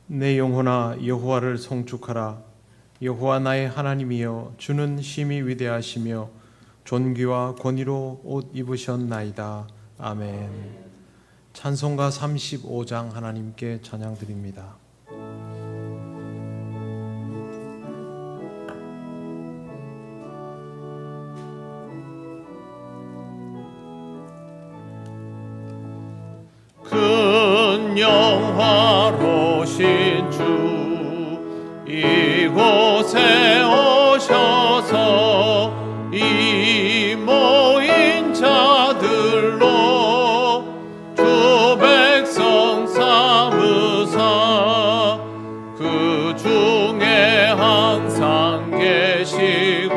내 영혼아 여호와를 송축하라. 여호와 나의 하나님이여 주는 심히 위대하시며 존귀와 권위로 옷 입으셨나이다. 아멘. 찬송가 35장 하나님께 찬양드립니다. 큰 영화로신 주 이곳에 오셔서 이 모인 자들로 주 백성 삼으사 그 중에 항상 계시고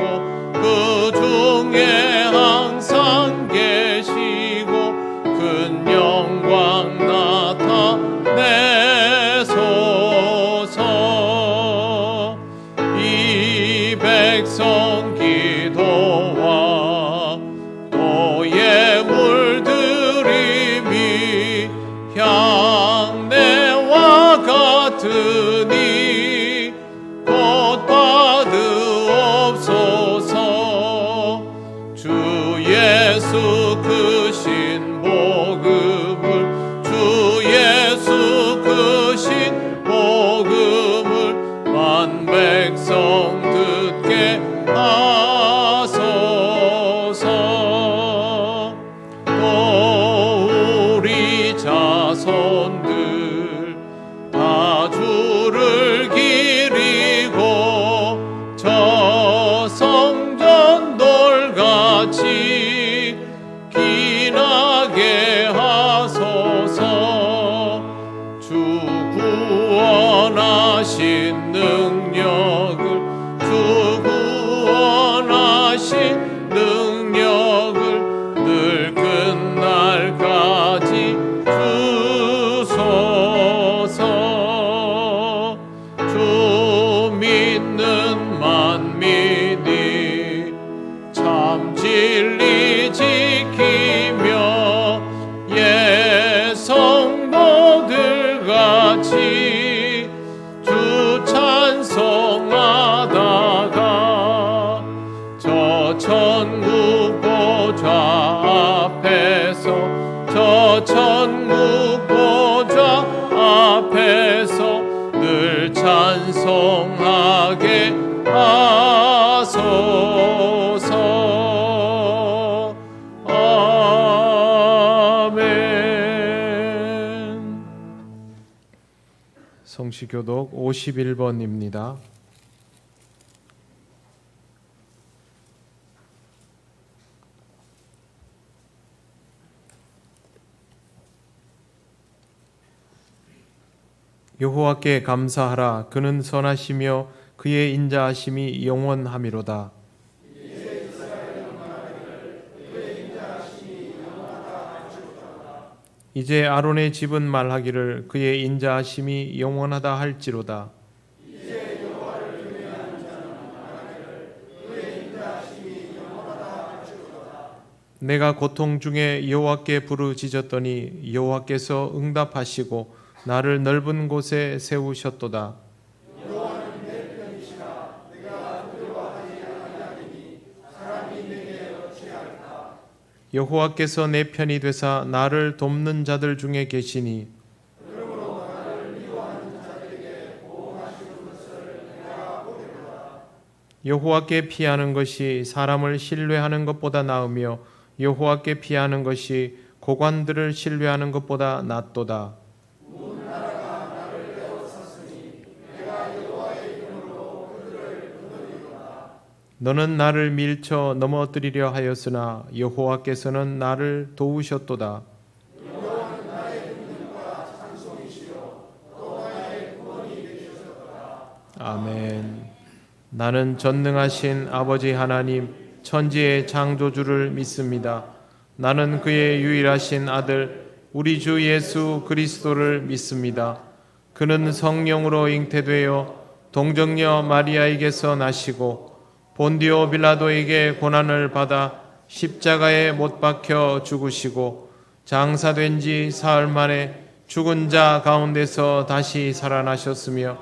그 중에 항상 계시고 큰 영광 나타내소서. 이 백성 기도와 또 예물 드림이 향내와 같으니 곧 받으옵소서. 주 예수 그 신복음을 주 예수 그 신복음을 만 백성 듣게 하소서. 또 우리 자손들 다 주를 기리고 저 성전 돌같이 기나게 하소서. 주 구원하신 능력을 주 구원하신 능력을 늘 끝날까지 주소서. 주 믿는 만민이 참 진리 지키며 예 성도들 같이 주 찬송하다가 저 천국 보좌 앞에서 저 천국 보좌 앞에서 늘 찬송하게 하소서. 아멘. 성시교독 51번입니다. 여호와께 감사하라. 그는 선하시며 그의 인자하심이 영원하미로다. 이제 아론의 집은 말하기를 그의 인자하심이 영원하다 할지로다. 내가 고통 중에 여호와께 부르짖었더니 여호와께서 응답하시고 나를 넓은 곳에 세우셨도다. 여호와께서 내 편이 되사 나를 돕는 자들 중에 계시니 여호와께 피하는 것이 사람을 신뢰하는 것보다 나으며 여호와께 피하는 것이 고관들을 신뢰하는 것보다 낫도다. 너는 나를 밀쳐 넘어뜨리려 하였으나 여호와께서는 나를 도우셨도다. 아멘. 나는 전능하신 아버지 하나님 천지의 창조주를 믿습니다. 나는 그의 유일하신 아들 우리 주 예수 그리스도를 믿습니다. 그는 성령으로 잉태되어 동정녀 마리아에게서 나시고 본디오 빌라도에게 고난을 받아 십자가에 못 박혀 죽으시고 장사된 지 사흘 만에 죽은 자 가운데서 다시 살아나셨으며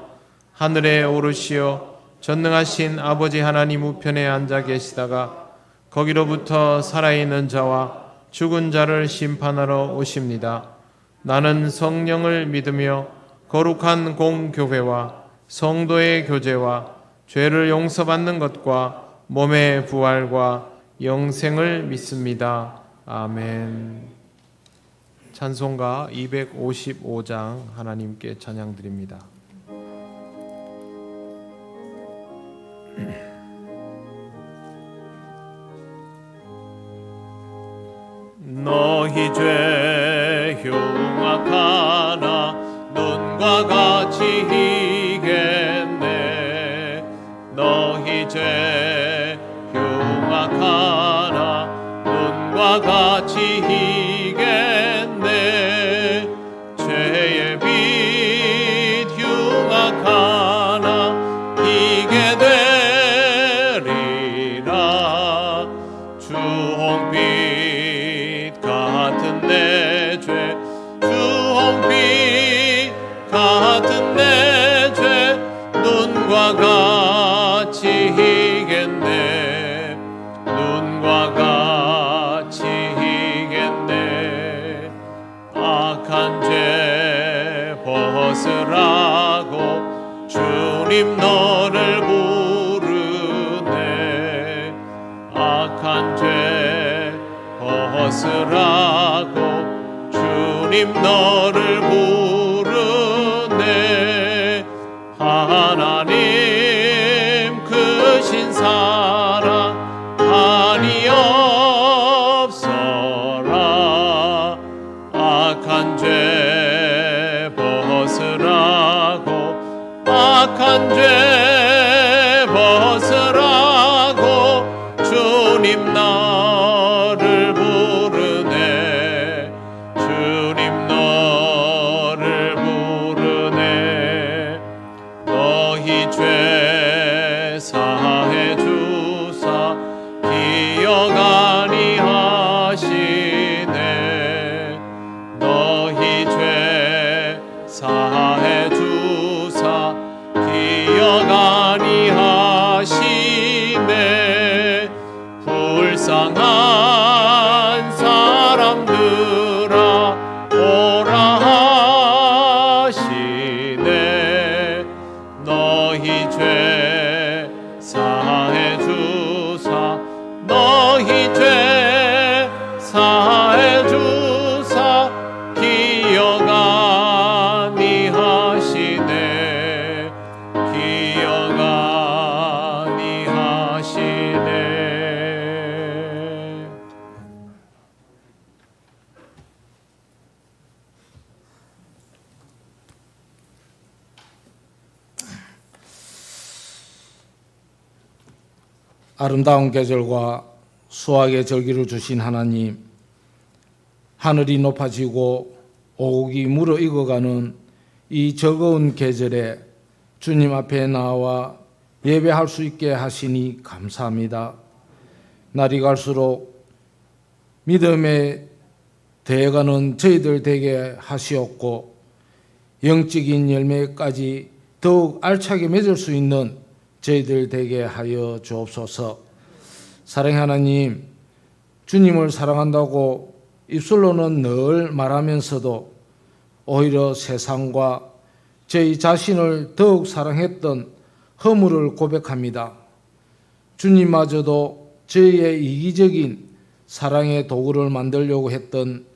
하늘에 오르시어 전능하신 아버지 하나님 우편에 앉아 계시다가 거기로부터 살아있는 자와 죽은 자를 심판하러 오십니다. 나는 성령을 믿으며 거룩한 공교회와 성도의 교제와 죄를 용서받는 것과 몸의 부활과 영생을 믿습니다. 아멘. 찬송가 255장 하나님께 찬양드립니다. 너희 죄 흉악하나 눈과 같이 희겠네. 너희 죄 흉악하나 눈과 같이 희겠네. 죄의 빛 흉악하나 희게 되리라. 주홍빛 같은 내 죄, 주홍빛 같은 내 죄, 눈과 같이 희겠네. 눈과 같이 희겠네. 악한 죄 벗으라고 주님 너를 부르네. 악한 죄 벗으라고 주님 너를 부르네. 하나님 크신 사랑 한이 없어라. 악한 죄 벗으라고, 악한 죄 벗으라고 주님 너를 부르네. 주님 너를 부르네. 너희 죄 사해 주사 기억 아니하시네. 너희 죄 사해 주사 기억 아니하시네. 불쌍한 사람들아 오라 하시네. 너희 죄 사해 주사, 너희 죄 사해 주사 기억 아니하시네. 기억 아니하시네. 아름다운 계절과 수확의 절기를 주신 하나님, 하늘이 높아지고 오곡이 무르익어가는 이 즐거운 계절에 주님 앞에 나와 예배할 수 있게 하시니 감사합니다. 날이 갈수록 믿음에 대해가는 저희들 되게 하시옵고 영적인 열매까지 더욱 알차게 맺을 수 있는 저희들 되게 하여 주옵소서. 사랑의 하나님, 주님을 사랑한다고 입술로는 늘 말하면서도 오히려 세상과 저희 자신을 더욱 사랑했던 허물을 고백합니다. 주님마저도 저희의 이기적인 사랑의 도구를 만들려고 했던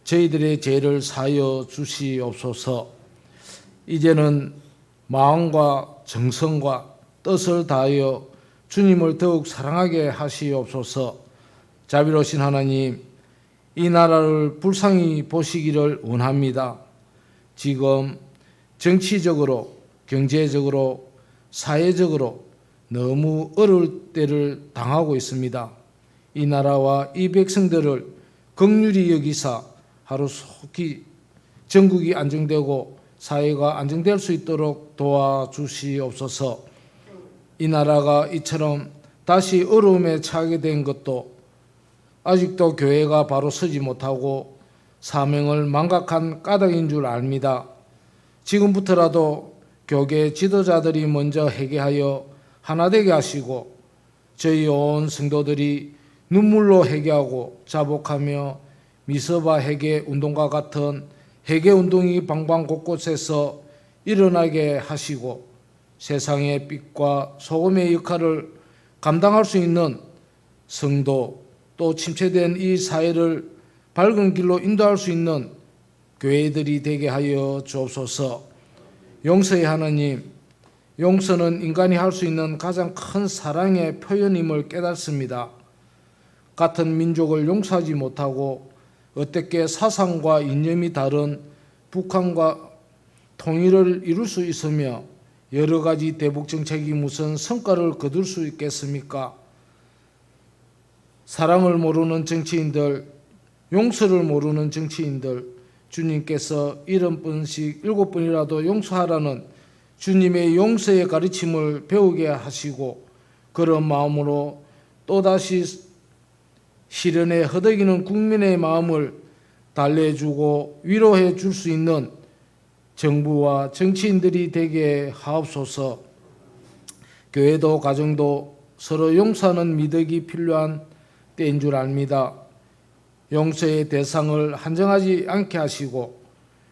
저희들의 죄를 사하여 주시옵소서. 이제는 마음과 정성과 뜻을 다하여 주님을 더욱 사랑하게 하시옵소서. 자비로우신 하나님, 이 나라를 불쌍히 보시기를 원합니다. 지금 정치적으로, 경제적으로, 사회적으로 너무 어려울 때를 당하고 있습니다. 이 나라와 이 백성들을 긍휼히 여기사 하루속히 전국이 안정되고 사회가 안정될 수 있도록 도와주시옵소서. 이 나라가 이처럼 다시 어려움에 처하게 된 것도 아직도 교회가 바로 서지 못하고 사명을 망각한 까닭인 줄 압니다. 지금부터라도 교계 지도자들이 먼저 회개하여 하나 되게 하시고 저희 온 성도들이 눈물로 회개하고 자복하며 미서바 회개 운동과 같은 회개 운동이 방방 곳곳에서 일어나게 하시고 세상의 빛과 소금의 역할을 감당할 수 있는 성도, 또 침체된 이 사회를 밝은 길로 인도할 수 있는 교회들이 되게 하여 주옵소서. 용서의 하나님, 용서는 인간이 할 수 있는 가장 큰 사랑의 표현임을 깨닫습니다. 같은 민족을 용서하지 못하고 어떻게 사상과 이념이 다른 북한과 통일을 이룰 수 있으며 여러 가지 대북 정책이 무슨 성과를 거둘 수 있겠습니까? 사랑을 모르는 정치인들, 용서를 모르는 정치인들, 주님께서 70번씩 7번이라도 용서하라는 주님의 용서의 가르침을 배우게 하시고 그런 마음으로 또다시 시련에 허덕이는 국민의 마음을 달래주고 위로해 줄 수 있는 정부와 정치인들이 되게 하옵소서. 교회도 가정도 서로 용서하는 미덕이 필요한 때인 줄 압니다. 용서의 대상을 한정하지 않게 하시고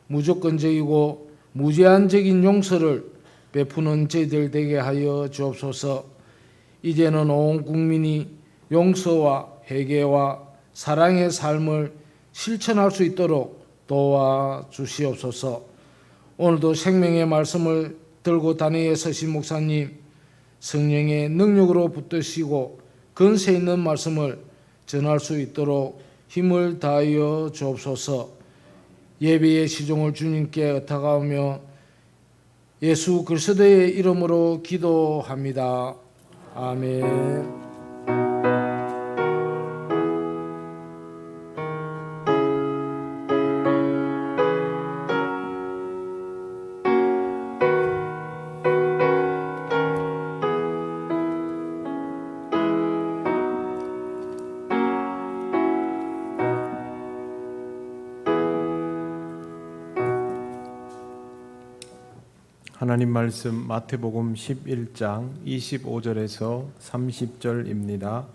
무조건적이고 무제한적인 용서를 베푸는 저희들 되게 하여 주옵소서. 이제는 온 국민이 용서와 회개와 사랑의 삶을 실천할 수 있도록 도와주시옵소서. 오늘도 생명의 말씀을 들고 단위에 서신 목사님, 성령의 능력으로 붙드시고 건세 있는 말씀을 전할 수 있도록 힘을 다하여 주옵소서. 예배의 시종을 주님께 의탁하며 예수 그리스도의 이름으로 기도합니다. 아멘. 하나님 말씀 마태복음 11장 25절에서 30절입니다.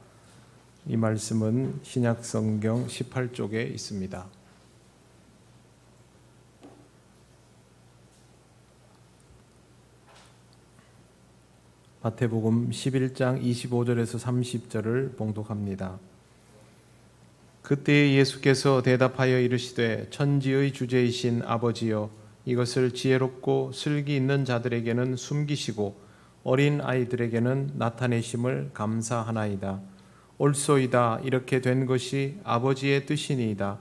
이 말씀은 신약성경 18쪽에 있습니다. 마태복음 11장 25절에서 30절을 봉독합니다. 그때 예수께서 대답하여 이르시되 천지의 주제이신 아버지여 이것을 지혜롭고 슬기 있는 자들에게는 숨기시고 어린 아이들에게는 나타내심을 감사하나이다. 옳소이다. 이렇게 된 것이 아버지의 뜻이니이다.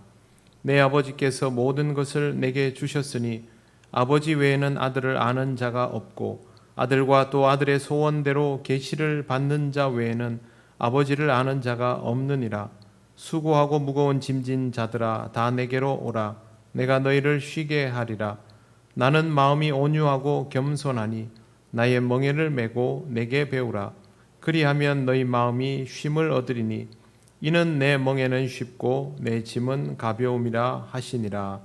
내 아버지께서 모든 것을 내게 주셨으니 아버지 외에는 아들을 아는 자가 없고 아들과 또 아들의 소원대로 계시를 받는 자 외에는 아버지를 아는 자가 없느니라. 수고하고 무거운 짐진 자들아 다 내게로 오라. 내가 너희를 쉬게 하리라. 나는 마음이 온유하고 겸손하니 나의 멍에를 메고 내게 배우라. 그리하면 너희 마음이 쉼을 얻으리니 이는 내 멍에는 쉽고 내 짐은 가벼움이라 하시니라.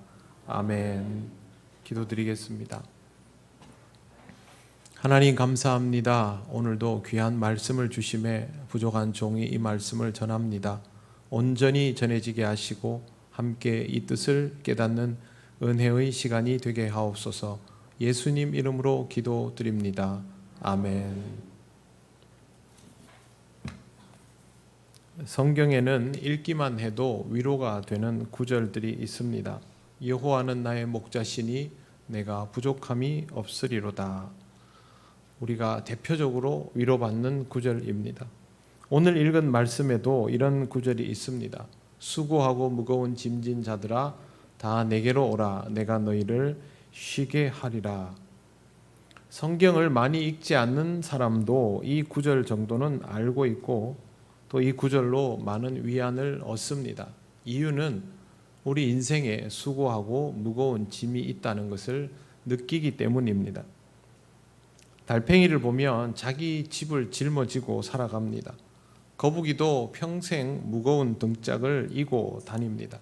아멘. 기도드리겠습니다. 하나님 감사합니다. 오늘도 귀한 말씀을 주심에 부족한 종이 이 말씀을 전합니다. 온전히 전해지게 하시고 함께 이 뜻을 깨닫는 은혜의 시간이 되게 하옵소서. 예수님 이름으로 기도드립니다. 아멘. 성경에는 읽기만 해도 위로가 되는 구절들이 있습니다. 여호와는 나의 목자시니 내가 부족함이 없으리로다. 우리가 대표적으로 위로받는 구절입니다. 오늘 읽은 말씀에도 이런 구절이 있습니다. 수고하고 무거운 짐진 자들아 다 내게로 오라. 내가 너희를 쉬게 하리라. 성경을 많이 읽지 않는 사람도 이 구절 정도는 알고 있고 또 이 구절로 많은 위안을 얻습니다. 이유는 우리 인생에 수고하고 무거운 짐이 있다는 것을 느끼기 때문입니다. 달팽이를 보면 자기 집을 짊어지고 살아갑니다. 거북이도 평생 무거운 등짝을 이고 다닙니다.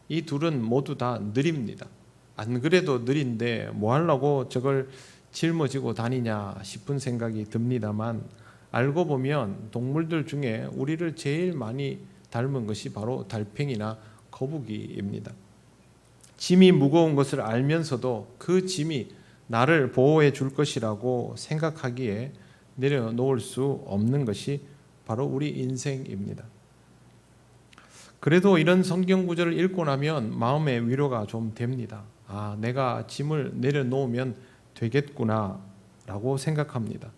이 둘은 모두 다 느립니다. 안 그래도 느린데 뭐 하려고 저걸 짊어지고 다니냐 싶은 생각이 듭니다만, 알고 보면 동물들 중에 우리를 제일 많이 닮은 것이 바로 달팽이나 거북이입니다. 짐이 무거운 것을 알면서도 그 짐이 나를 보호해 줄 것이라고 생각하기에 내려놓을 수 없는 것이 바로 우리 인생입니다. 그래도 이런 성경 구절을 읽고 나면 마음의 위로가 좀 됩니다. 아, 내가 짐을 내려놓으면 되겠구나 라고 생각합니다.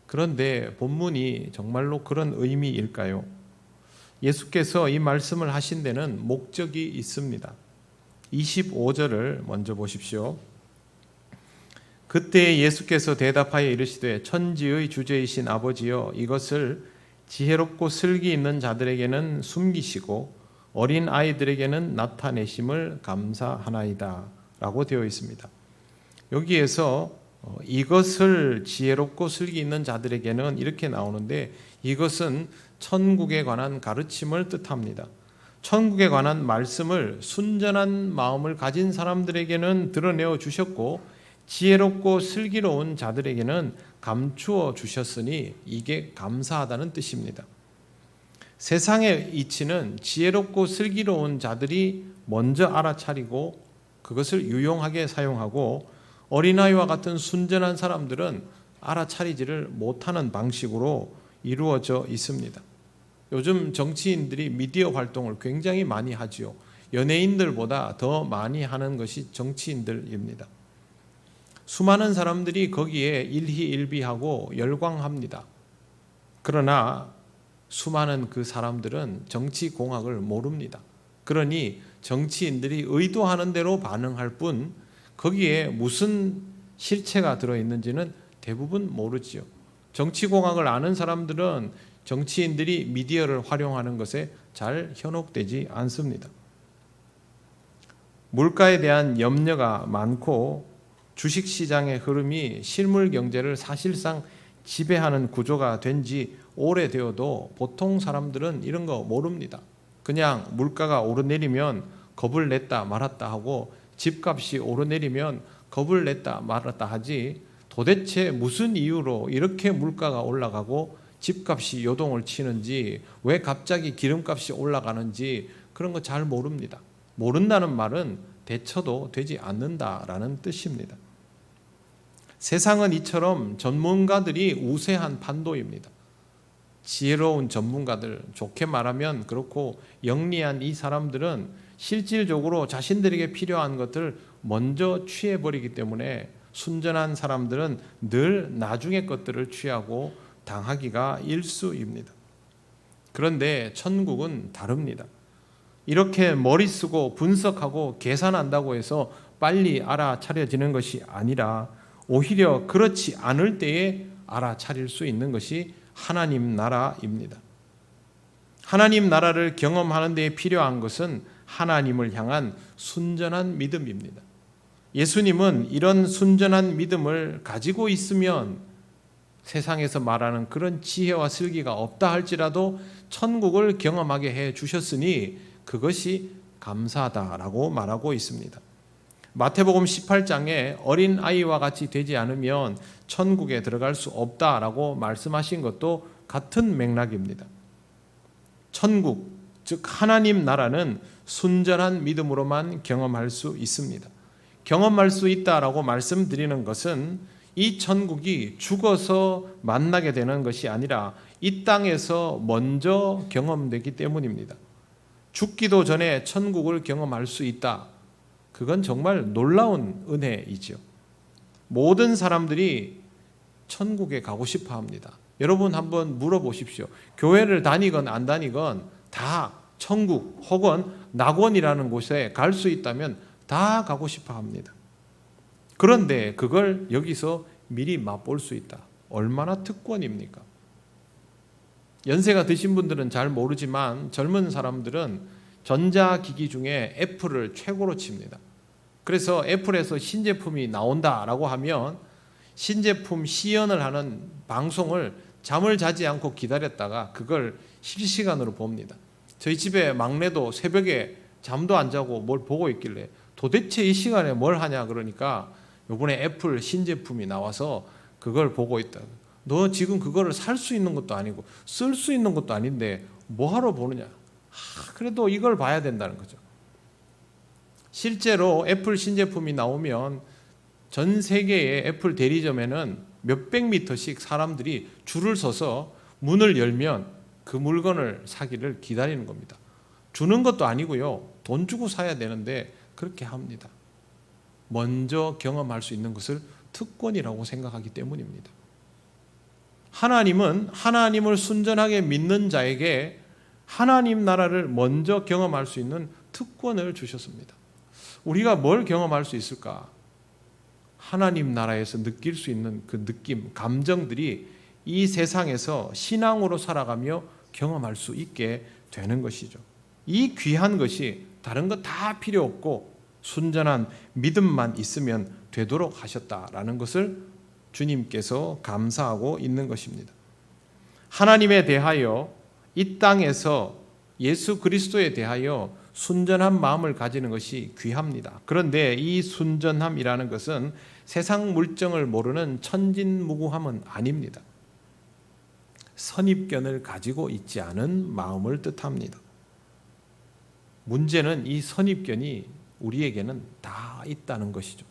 그런데 본문이 정말로 그런 의미일까요? 예수께서 이 말씀을 하신 데는 목적이 있습니다. 25절을 먼저 보십시오. 그때 예수께서 대답하여 이르시되 천지의 주제이신 아버지여, 이것을 지혜롭고 슬기 있는 자들에게는 숨기시고 어린 아이들에게는 나타내심을 감사하나이다 라고 되어 있습니다. 여기에서 이것을 지혜롭고 슬기 있는 자들에게는 이렇게 나오는데, 이것은 천국에 관한 가르침을 뜻합니다. 천국에 관한 말씀을 순전한 마음을 가진 사람들에게는 드러내어 주셨고, 지혜롭고 슬기로운 자들에게는 감추어 주셨으니 이게 감사하다는 뜻입니다. 세상의 이치는 지혜롭고 슬기로운 자들이 먼저 알아차리고 그것을 유용하게 사용하고, 어린아이와 같은 순전한 사람들은 알아차리지를 못하는 방식으로 이루어져 있습니다. 요즘 정치인들이 미디어 활동을 굉장히 많이 하지요. 연예인들보다 더 많이 하는 것이 정치인들입니다. 수많은 사람들이 거기에 일희일비하고 열광합니다. 그러나 수많은 그 사람들은 정치 공학을 모릅니다. 그러니 정치인들이 의도하는 대로 반응할 뿐 거기에 무슨 실체가 들어있는지는 대부분 모르지요. 정치 공학을 아는 사람들은 정치인들이 미디어를 활용하는 것에 잘 현혹되지 않습니다. 물가에 대한 염려가 많고 주식시장의 흐름이 실물 경제를 사실상 지배하는 구조가 된 지 오래되어도 보통 사람들은 이런 거 모릅니다. 그냥 물가가 오르내리면 겁을 냈다 말았다 하고 집값이 오르내리면 겁을 냈다 말았다 하지, 도대체 무슨 이유로 이렇게 물가가 올라가고 집값이 요동을 치는지, 왜 갑자기 기름값이 올라가는지 그런 거 잘 모릅니다. 모른다는 말은 대처도 되지 않는다라는 뜻입니다. 세상은 이처럼 전문가들이 우세한 판도입니다. 지혜로운 전문가들, 좋게 말하면 그렇고 영리한 이 사람들은 실질적으로 자신들에게 필요한 것을 먼저 취해버리기 때문에 순전한 사람들은 늘 나중의 것들을 취하고 당하기가 일쑤입니다. 그런데 천국은 다릅니다. 이렇게 머리 쓰고 분석하고 계산한다고 해서 빨리 알아차려지는 것이 아니라 오히려 그렇지 않을 때에 알아차릴 수 있는 것이 하나님 나라입니다. 하나님 나라를 경험하는 데 필요한 것은 하나님을 향한 순전한 믿음입니다. 예수님은 이런 순전한 믿음을 가지고 있으면 세상에서 말하는 그런 지혜와 슬기가 없다 할지라도 천국을 경험하게 해 주셨으니 그것이 감사하다라고 말하고 있습니다. 마태복음 18장에 어린 아이와 같이 되지 않으면 천국에 들어갈 수 없다라고 말씀하신 것도 같은 맥락입니다. 천국, 즉 하나님 나라는 순전한 믿음으로만 경험할 수 있습니다. 경험할 수 있다라고 말씀드리는 것은 이 천국이 죽어서 만나게 되는 것이 아니라 이 땅에서 먼저 경험되기 때문입니다. 죽기도 전에 천국을 경험할 수 있다. 그건 정말 놀라운 은혜이죠. 모든 사람들이 천국에 가고 싶어 합니다. 여러분 한번 물어보십시오. 교회를 다니건 안 다니건 다 천국 혹은 낙원이라는 곳에 갈 수 있다면 다 가고 싶어 합니다. 그런데 그걸 여기서 미리 맛볼 수 있다. 얼마나 특권입니까? 연세가 드신 분들은 잘 모르지만 젊은 사람들은 전자기기 중에 애플을 최고로 칩니다. 그래서 애플에서 신제품이 나온다라고 하면 신제품 시연을 하는 방송을 잠을 자지 않고 기다렸다가 그걸 실시간으로 봅니다. 저희 집에 막내도 새벽에 잠도 안 자고 뭘 보고 있길래 도대체 이 시간에 뭘 하냐 그러니까 이번에 애플 신제품이 나와서 그걸 보고 있다. 너 지금 그거를 살 수 있는 것도 아니고 쓸 수 있는 것도 아닌데 뭐하러 보느냐. 그래도 이걸 봐야 된다는 거죠. 실제로 애플 신제품이 나오면 전 세계의 애플 대리점에는 몇백 미터씩 사람들이 줄을 서서 문을 열면 그 물건을 사기를 기다리는 겁니다. 주는 것도 아니고요. 돈 주고 사야 되는데 그렇게 합니다. 먼저 경험할 수 있는 것을 특권이라고 생각하기 때문입니다. 하나님은 하나님을 순전하게 믿는 자에게 하나님 나라를 먼저 경험할 수 있는 특권을 주셨습니다. 우리가 뭘 경험할 수 있을까? 하나님 나라에서 느낄 수 있는 그 느낌, 감정들이 이 세상에서 신앙으로 살아가며 경험할 수 있게 되는 것이죠. 이 귀한 것이 다른 것 다 필요 없고 순전한 믿음만 있으면 되도록 하셨다라는 것을 주님께서 감사하고 있는 것입니다. 하나님에 대하여 이 땅에서 예수 그리스도에 대하여 순전한 마음을 가지는 것이 귀합니다. 그런데 이 순전함이라는 것은 세상 물정을 모르는 천진무구함은 아닙니다. 선입견을 가지고 있지 않은 마음을 뜻합니다. 문제는 이 선입견이 우리에게는 다 있다는 것이죠.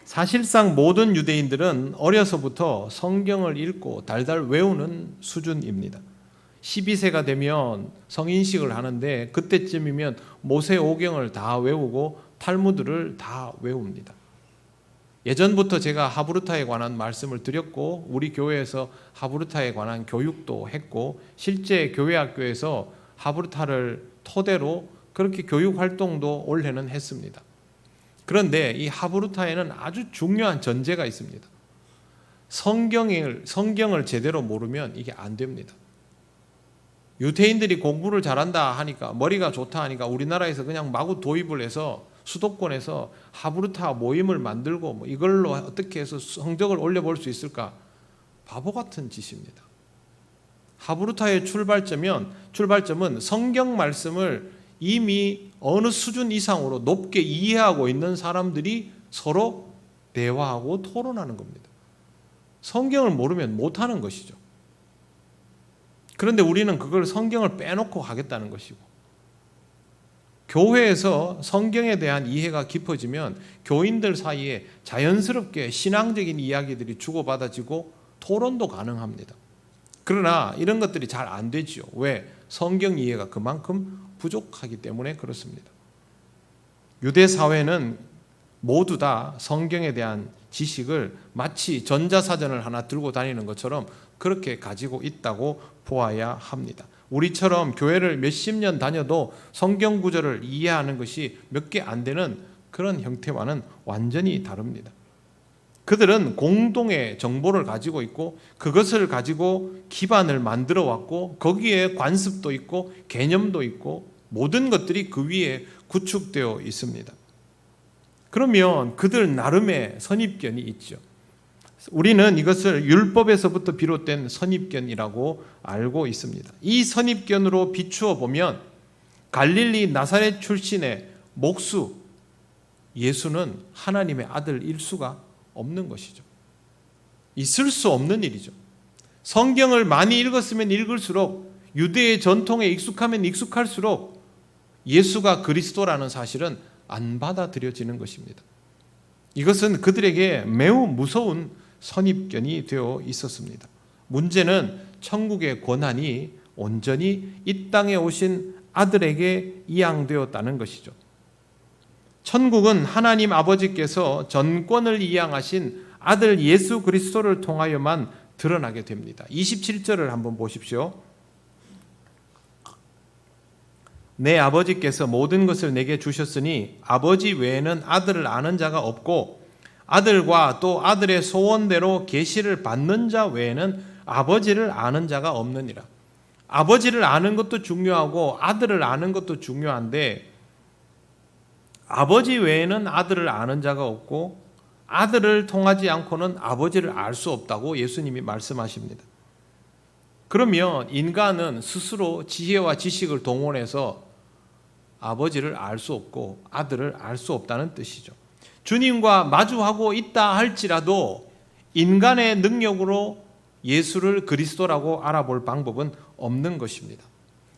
사실상 모든 유대인들은 어려서부터 성경을 읽고 달달 외우는 수준입니다. 12세가 되면 성인식을 하는데 그때쯤이면 모세오경을 다 외우고 탈무드를 다 외웁니다. 예전부터 제가 하브루타에 관한 말씀을 드렸고 우리 교회에서 하브루타에 관한 교육도 했고 실제 교회 학교에서 하브루타를 토대로 그렇게 교육 활동도 올해는 했습니다. 그런데 이 하브루타에는 아주 중요한 전제가 있습니다. 성경을 제대로 모르면 이게 안 됩니다. 유대인들이 공부를 잘한다 하니까 머리가 좋다 하니까 우리나라에서 그냥 마구 도입을 해서 수도권에서 하브루타 모임을 만들고 뭐 이걸로 어떻게 해서 성적을 올려볼 수 있을까? 바보 같은 짓입니다. 하브루타의 출발점은 성경 말씀을 이미 어느 수준 이상으로 높게 이해하고 있는 사람들이 서로 대화하고 토론하는 겁니다. 성경을 모르면 못하는 것이죠. 그런데 우리는 그걸 성경을 빼놓고 하겠다는 것이고 교회에서 성경에 대한 이해가 깊어지면 교인들 사이에 자연스럽게 신앙적인 이야기들이 주고받아지고 토론도 가능합니다. 그러나 이런 것들이 잘 안 되지요. 왜? 성경 이해가 그만큼 부족하기 때문에 그렇습니다. 유대 사회는 모두 다 성경에 대한 지식을 마치 전자사전을 하나 들고 다니는 것처럼 그렇게 가지고 있다고 보아야 합니다. 우리처럼 교회를 몇십 년 다녀도 성경 구절을 이해하는 것이 몇 개 안 되는 그런 형태와는 완전히 다릅니다. 그들은 공동의 정보를 가지고 있고 그것을 가지고 기반을 만들어 왔고 거기에 관습도 있고 개념도 있고 모든 것들이 그 위에 구축되어 있습니다. 그러면 그들 나름의 선입견이 있죠. 우리는 이것을 율법에서부터 비롯된 선입견이라고 알고 있습니다. 이 선입견으로 비추어 보면 갈릴리 나사렛 출신의 목수 예수는 하나님의 아들일 수가 없는 것이죠. 있을 수 없는 일이죠. 성경을 많이 읽었으면 읽을수록 유대의 전통에 익숙하면 익숙할수록 예수가 그리스도라는 사실은 안 받아들여지는 것입니다. 이것은 그들에게 매우 무서운 선입견이 되어 있었습니다. 문제는 천국의 권한이 온전히 이 땅에 오신 아들에게 이양되었다는 것이죠. 천국은 하나님 아버지께서 전권을 이양하신 아들 예수 그리스도를 통하여만 드러나게 됩니다. 27절을 한번 보십시오. 내 아버지께서 모든 것을 내게 주셨으니 아버지 외에는 아들을 아는 자가 없고 아들과 또 아들의 소원대로 계시를 받는 자 외에는 아버지를 아는 자가 없느니라. 아버지를 아는 것도 중요하고 아들을 아는 것도 중요한데 아버지 외에는 아들을 아는 자가 없고 아들을 통하지 않고는 아버지를 알 수 없다고 예수님이 말씀하십니다. 그러면 인간은 스스로 지혜와 지식을 동원해서 아버지를 알 수 없고 아들을 알 수 없다는 뜻이죠. 주님과 마주하고 있다 할지라도 인간의 능력으로 예수를 그리스도라고 알아볼 방법은 없는 것입니다.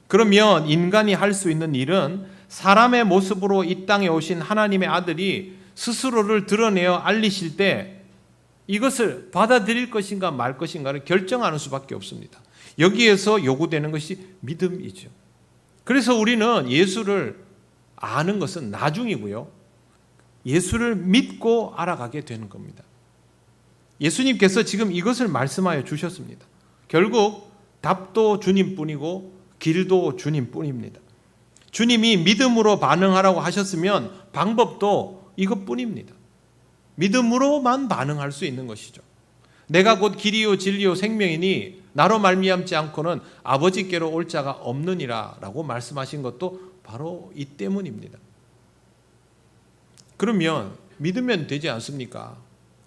그러면 인간이 할 수 있는 일은 사람의 모습으로 이 땅에 오신 하나님의 아들이 스스로를 드러내어 알리실 때 이것을 받아들일 것인가 말 것인가를 결정하는 수밖에 없습니다. 여기에서 요구되는 것이 믿음이죠. 그래서 우리는 예수를 아는 것은 나중이고요. 예수를 믿고 알아가게 되는 겁니다. 예수님께서 지금 이것을 말씀하여 주셨습니다. 결국 답도 주님뿐이고 길도 주님뿐입니다. 주님이 믿음으로 반응하라고 하셨으면 방법도 이것뿐입니다. 믿음으로만 반응할 수 있는 것이죠. 내가 곧 길이요 진리요 생명이니 나로 말미암지 않고는 아버지께로 올 자가 없느니라 라고 말씀하신 것도 바로 이 때문입니다. 그러면 믿으면 되지 않습니까?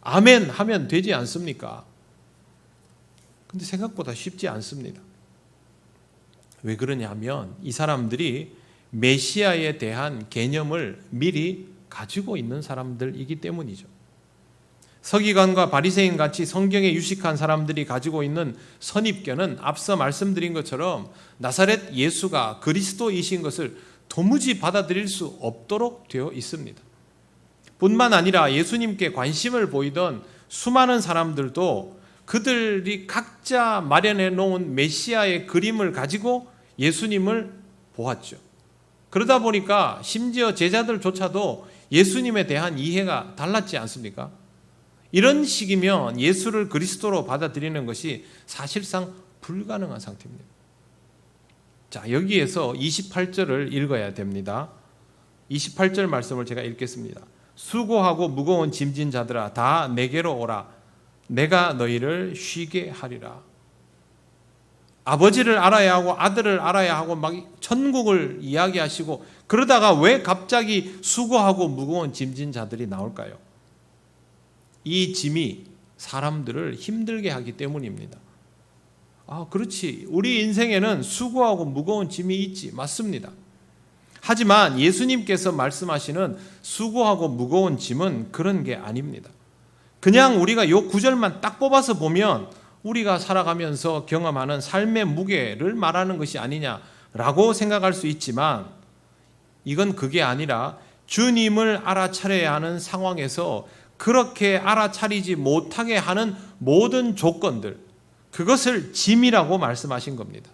아멘 하면 되지 않습니까? 근데 생각보다 쉽지 않습니다. 왜 그러냐면 이 사람들이 메시아에 대한 개념을 미리 가지고 있는 사람들이기 때문이죠. 서기관과 바리새인 같이 성경에 유식한 사람들이 가지고 있는 선입견은 앞서 말씀드린 것처럼 나사렛 예수가 그리스도이신 것을 도무지 받아들일 수 없도록 되어 있습니다. 뿐만 아니라 예수님께 관심을 보이던 수많은 사람들도 그들이 각자 마련해 놓은 메시아의 그림을 가지고 예수님을 보았죠. 그러다 보니까 심지어 제자들조차도 예수님에 대한 이해가 달랐지 않습니까? 이런 식이면 예수를 그리스도로 받아들이는 것이 사실상 불가능한 상태입니다. 자, 여기에서 28절을 읽어야 됩니다. 28절 말씀을 제가 읽겠습니다. 수고하고 무거운 짐진 자들아 다 내게로 오라. 내가 너희를 쉬게 하리라. 아버지를 알아야 하고 아들을 알아야 하고 막 천국을 이야기하시고 그러다가 왜 갑자기 수고하고 무거운 짐진 자들이 나올까요? 이 짐이 사람들을 힘들게 하기 때문입니다. 그렇지. 우리 인생에는 수고하고 무거운 짐이 있지. 맞습니다. 하지만 예수님께서 말씀하시는 수고하고 무거운 짐은 그런 게 아닙니다. 그냥 우리가 요 구절만 딱 뽑아서 보면 우리가 살아가면서 경험하는 삶의 무게를 말하는 것이 아니냐라고 생각할 수 있지만 이건 그게 아니라 주님을 알아차려야 하는 상황에서 그렇게 알아차리지 못하게 하는 모든 조건들, 그것을 짐이라고 말씀하신 겁니다.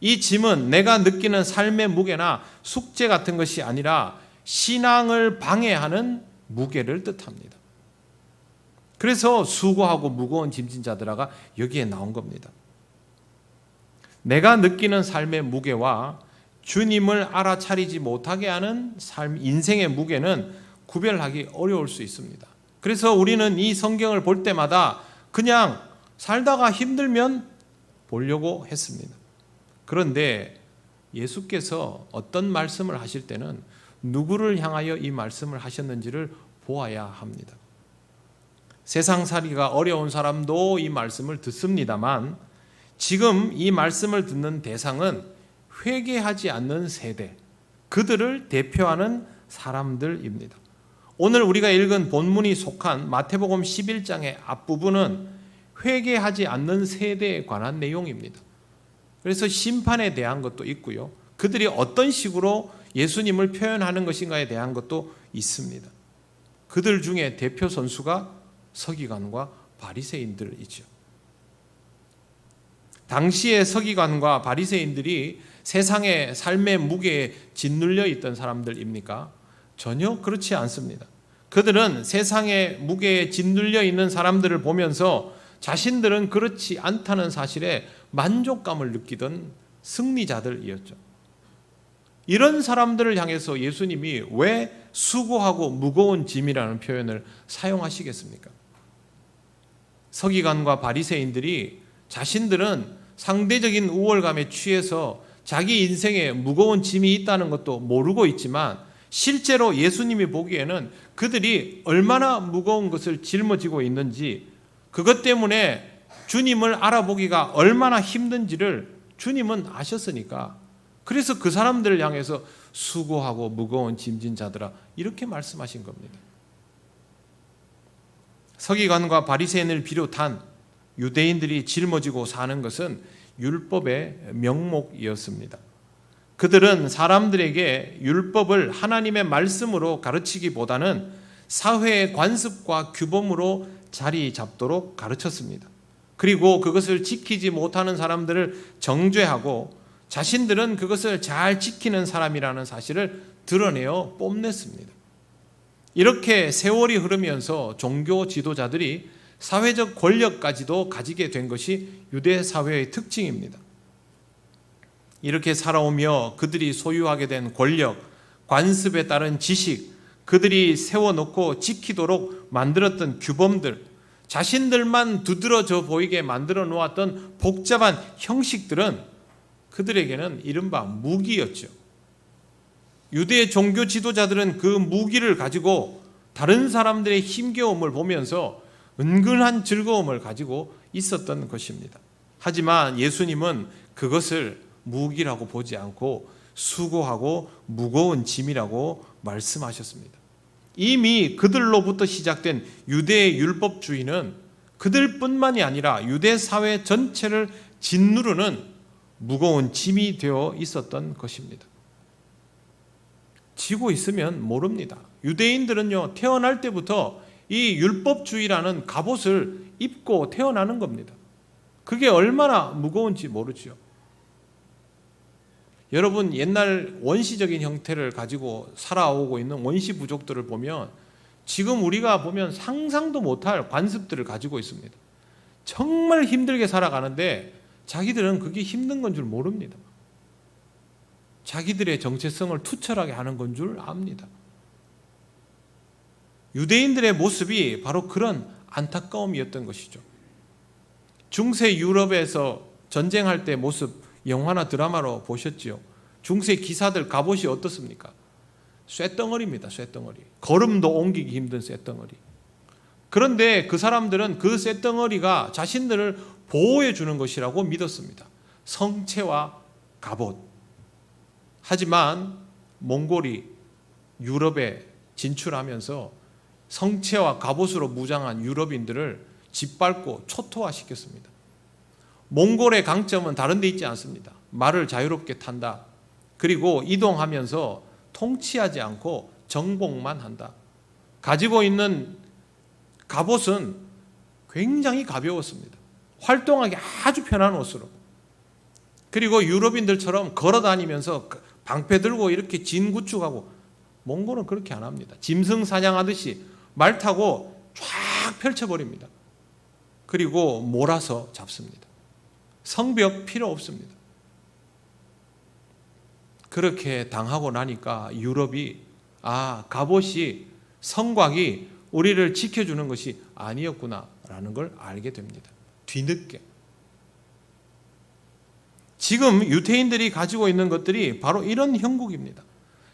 이 짐은 내가 느끼는 삶의 무게나 숙제 같은 것이 아니라 신앙을 방해하는 무게를 뜻합니다. 그래서 수고하고 무거운 짐진 자들아가 여기에 나온 겁니다. 내가 느끼는 삶의 무게와 주님을 알아차리지 못하게 하는 인생의 무게는 구별하기 어려울 수 있습니다. 그래서 우리는 이 성경을 볼 때마다 그냥 살다가 힘들면 보려고 했습니다. 그런데 예수께서 어떤 말씀을 하실 때는 누구를 향하여 이 말씀을 하셨는지를 보아야 합니다. 세상살이가 어려운 사람도 이 말씀을 듣습니다만 지금 이 말씀을 듣는 대상은 회개하지 않는 세대, 그들을 대표하는 사람들입니다. 오늘 우리가 읽은 본문이 속한 마태복음 11장의 앞부분은 회개하지 않는 세대에 관한 내용입니다. 그래서 심판에 대한 것도 있고요. 그들이 어떤 식으로 예수님을 표현하는 것인가에 대한 것도 있습니다. 그들 중에 대표 선수가 서기관과 바리새인들이죠. 당시의 서기관과 바리새인들이 세상의 삶의 무게에 짓눌려 있던 사람들입니까? 전혀 그렇지 않습니다. 그들은 세상의 무게에 짓눌려 있는 사람들을 보면서 자신들은 그렇지 않다는 사실에 만족감을 느끼던 승리자들이었죠. 이런 사람들을 향해서 예수님이 왜 수고하고 무거운 짐이라는 표현을 사용하시겠습니까? 서기관과 바리새인들이 자신들은 상대적인 우월감에 취해서 자기 인생에 무거운 짐이 있다는 것도 모르고 있지만 실제로 예수님이 보기에는 그들이 얼마나 무거운 것을 짊어지고 있는지, 그것 때문에 주님을 알아보기가 얼마나 힘든지를 주님은 아셨으니까 그래서 그 사람들을 향해서 수고하고 무거운 짐진 자들아 이렇게 말씀하신 겁니다. 서기관과 바리새인을 비롯한 유대인들이 짊어지고 사는 것은 율법의 명목이었습니다. 그들은 사람들에게 율법을 하나님의 말씀으로 가르치기보다는 사회의 관습과 규범으로 자리 잡도록 가르쳤습니다. 그리고 그것을 지키지 못하는 사람들을 정죄하고 자신들은 그것을 잘 지키는 사람이라는 사실을 드러내어 뽐냈습니다. 이렇게 세월이 흐르면서 종교 지도자들이 사회적 권력까지도 가지게 된 것이 유대 사회의 특징입니다. 이렇게 살아오며 그들이 소유하게 된 권력, 관습에 따른 지식, 그들이 세워놓고 지키도록 만들었던 규범들, 자신들만 두드러져 보이게 만들어 놓았던 복잡한 형식들은 그들에게는 이른바 무기였죠. 유대 종교 지도자들은 그 무기를 가지고 다른 사람들의 힘겨움을 보면서 은근한 즐거움을 가지고 있었던 것입니다. 하지만 예수님은 그것을 무기라고 보지 않고 수고하고 무거운 짐이라고 말씀하셨습니다. 이미 그들로부터 시작된 유대의 율법주의는 그들뿐만이 아니라 유대 사회 전체를 짓누르는 무거운 짐이 되어 있었던 것입니다. 지고 있으면 모릅니다. 유대인들은요, 태어날 때부터 이 율법주의라는 갑옷을 입고 태어나는 겁니다. 그게 얼마나 무거운지 모르죠. 여러분, 옛날 원시적인 형태를 가지고 살아오고 있는 원시 부족들을 보면 지금 우리가 보면 상상도 못할 관습들을 가지고 있습니다. 정말 힘들게 살아가는데 자기들은 그게 힘든 건 줄 모릅니다. 자기들의 정체성을 투철하게 하는 건 줄 압니다. 유대인들의 모습이 바로 그런 안타까움이었던 것이죠. 중세 유럽에서 전쟁할 때 모습 영화나 드라마로 보셨지요. 중세 기사들 갑옷이 어떻습니까? 쇳덩어리입니다. 쇳덩어리. 걸음도 옮기기 힘든 쇳덩어리. 그런데 그 사람들은 그 쇳덩어리가 자신들을 보호해 주는 것이라고 믿었습니다. 성체와 갑옷. 하지만 몽골이 유럽에 진출하면서 성체와 갑옷으로 무장한 유럽인들을 짓밟고 초토화시켰습니다. 몽골의 강점은 다른 데 있지 않습니다. 말을 자유롭게 탄다. 그리고 이동하면서 통치하지 않고 정복만 한다. 가지고 있는 갑옷은 굉장히 가벼웠습니다. 활동하기 아주 편한 옷으로. 그리고 유럽인들처럼 걸어 다니면서 방패 들고 이렇게 진구축하고, 몽골은 그렇게 안 합니다. 짐승 사냥하듯이 말 타고 쫙 펼쳐버립니다. 그리고 몰아서 잡습니다. 성벽 필요 없습니다. 그렇게 당하고 나니까 유럽이 갑옷이, 성곽이 우리를 지켜주는 것이 아니었구나라는 걸 알게 됩니다. 뒤늦게. 지금 유대인들이 가지고 있는 것들이 바로 이런 형국입니다.